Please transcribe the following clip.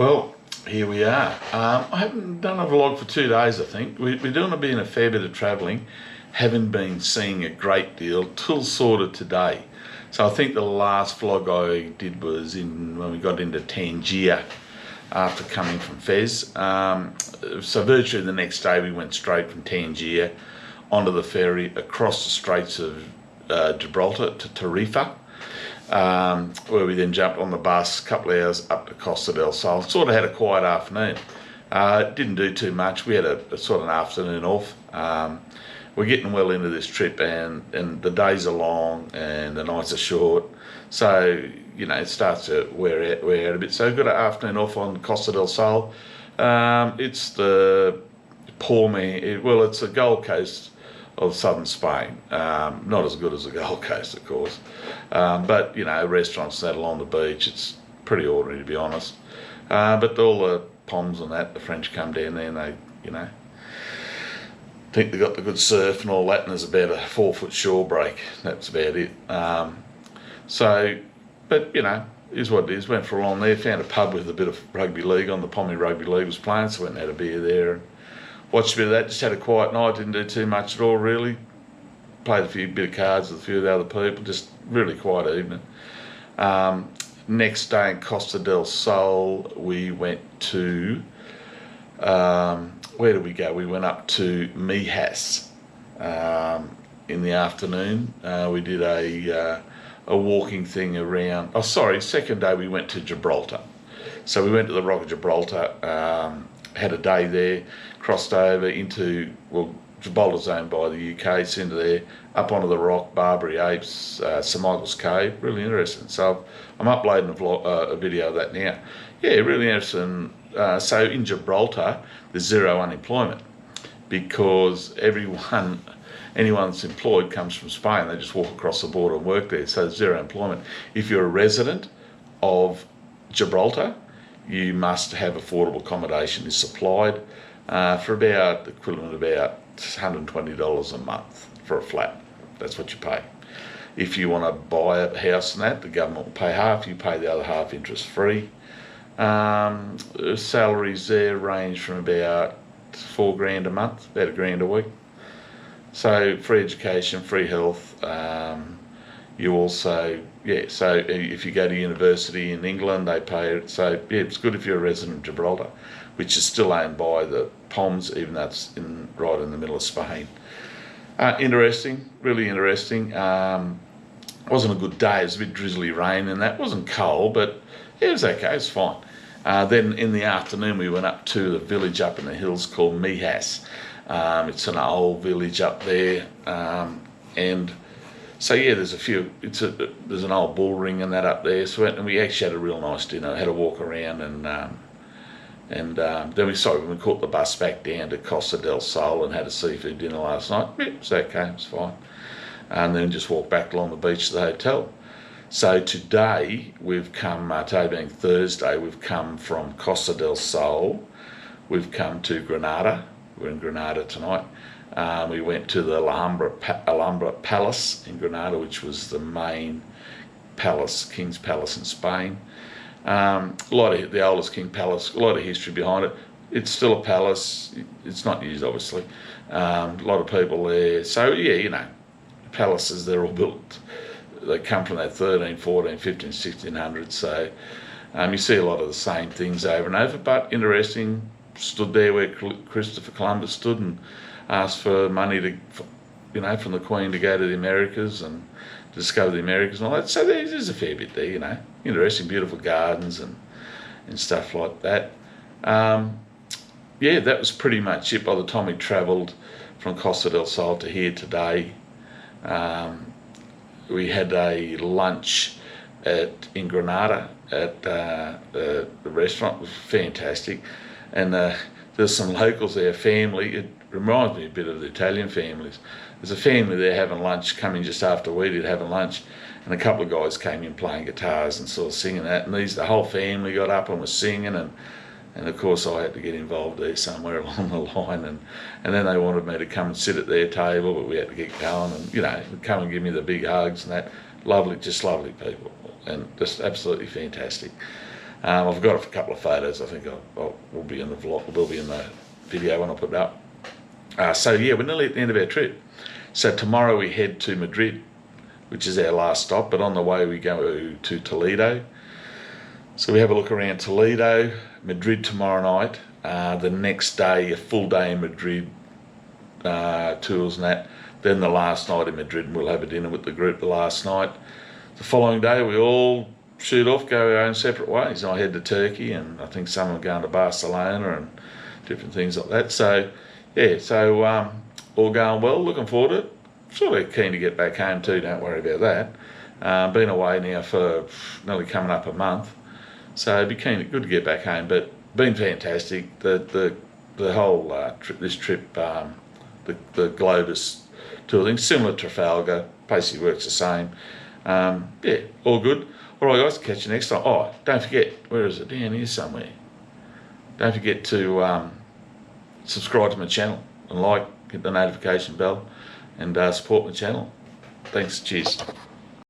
Well, here we are. I haven't done a vlog for 2 days, I think. We're doing a fair bit of travelling. Haven't been seeing a great deal till sort of today. So I think the last vlog I did was when we got into Tangier after coming from Fez. So virtually the next day we went straight from Tangier onto the ferry across the Straits of Gibraltar to Tarifa. Where we then jumped on the bus, a couple of hours up to Costa del Sol. Sort of had a quiet afternoon. Didn't do too much. We had a sort of an afternoon off. We're getting well into this trip, and the days are long and the nights are short. So, you know, it starts to wear out a bit. So we've got an afternoon off on Costa del Sol. It's the it's the Gold Coast of southern Spain. Not as good as the Gold Coast, of course, but you know, restaurants and that along the beach, it's pretty ordinary, to be honest. But all the Poms and that, the French come down there and they, you know, think they got the good surf and all that, and there's about a 4-foot shore break. That's about it. But you know, is what it is. Went for a long there, found a pub with a bit of rugby league on. The Pommy Rugby League was playing, so went and had a beer there and watched a bit of that. Just had a quiet night, didn't do too much at all really. Played a bit of cards with a few of the other people, just really quiet evening. Next day in Costa del Sol, we went to, where did we go? We went up to Mijas in the afternoon. We did a walking thing around, second day we went to Gibraltar. So we went to the Rock of Gibraltar, had a day there, crossed over into, well, Gibraltar's owned by the UK, it's into there, up onto the Rock, Barbary Apes, St Michael's Cave, really interesting. So I'm uploading a video of that now. Yeah, really interesting. So in Gibraltar, there's zero unemployment because anyone that's employed comes from Spain. They just walk across the border and work there, so there's zero employment. If you're a resident of Gibraltar, you must have affordable accommodation is supplied for about the equivalent of about $120 a month for a flat. That's what you pay. If you want to buy a house and that, the government will pay half, you pay the other half interest free. Salaries there range from about $4,000 a month, about $1,000 a week. So free education, free health. You also, so if you go to university in England, they pay it. So yeah, it's good if you're a resident of Gibraltar, which is still owned by the Poms, even though it's right in the middle of Spain. Interesting, really interesting. Wasn't a good day. It was a bit drizzly rain and that. Wasn't cold, but yeah, it was okay, it's fine. Then in the afternoon, we went up to the village up in the hills called Mijas. It's an old village up there, and so yeah, there's there's an old bull ring and that up there. So we actually had a real nice dinner. Had a walk around and then we caught the bus back down to Costa del Sol and had a seafood dinner last night. Yeah, it was okay, it was fine. And then just walked back along the beach to the hotel. So today we've come, today being Thursday, we've come from Costa del Sol. We've come to Granada. We're in Granada tonight. We went to the Alhambra Palace in Granada, which was the main palace, King's Palace in Spain. The oldest King Palace, a lot of history behind it. It's still a palace. It's not used, obviously. A lot of people there. So yeah, you know, palaces, they're all built. They come from that 13, 14, 15, 1600s. So you see a lot of the same things over and over. But interesting. Stood there where Christopher Columbus stood and asked for money from the Queen to go to the Americas and discover the Americas and all that. So there's a fair bit there, you know. Interesting, beautiful gardens and stuff like that. Yeah, that was pretty much it by the time we travelled from Costa del Sol to here today. We had a lunch in Granada at the restaurant. It was fantastic. And there's some locals there, family. It reminds me a bit of the Italian families. There's a family there having lunch, coming just after we did having lunch, and a couple of guys came in playing guitars and sort of singing that. And the whole family got up and was singing, and of course I had to get involved there somewhere along the line. And then they wanted me to come and sit at their table, but we had to get going and, you know, come and give me the big hugs and that. Lovely, just lovely people, and just absolutely fantastic. I've got a couple of photos. I think will be in the vlog. They'll be in the video when I put it up. So yeah, we're nearly at the end of our trip. So tomorrow we head to Madrid, which is our last stop. But on the way we go to Toledo. So we have a look around Toledo, Madrid tomorrow night. The next day, a full day in Madrid, tours and that. Then the last night in Madrid, and we'll have a dinner with the group the last night. The following day, we all shoot off, go our own separate ways. I head to Turkey, and I think some are going to Barcelona and different things like that. So, yeah, all going well, looking forward to it. Sort of keen to get back home too, don't worry about that. Been away now for nearly coming up a month. So it'd be good to get back home, but been fantastic. The whole this trip, the Globus tour thing, similar to Trafalgar, basically works the same. Yeah, all good. All right, guys, catch you next time. Oh, don't forget, where is it? Down here somewhere. Don't forget to subscribe to my channel and hit the notification bell and support my channel. Thanks, cheers.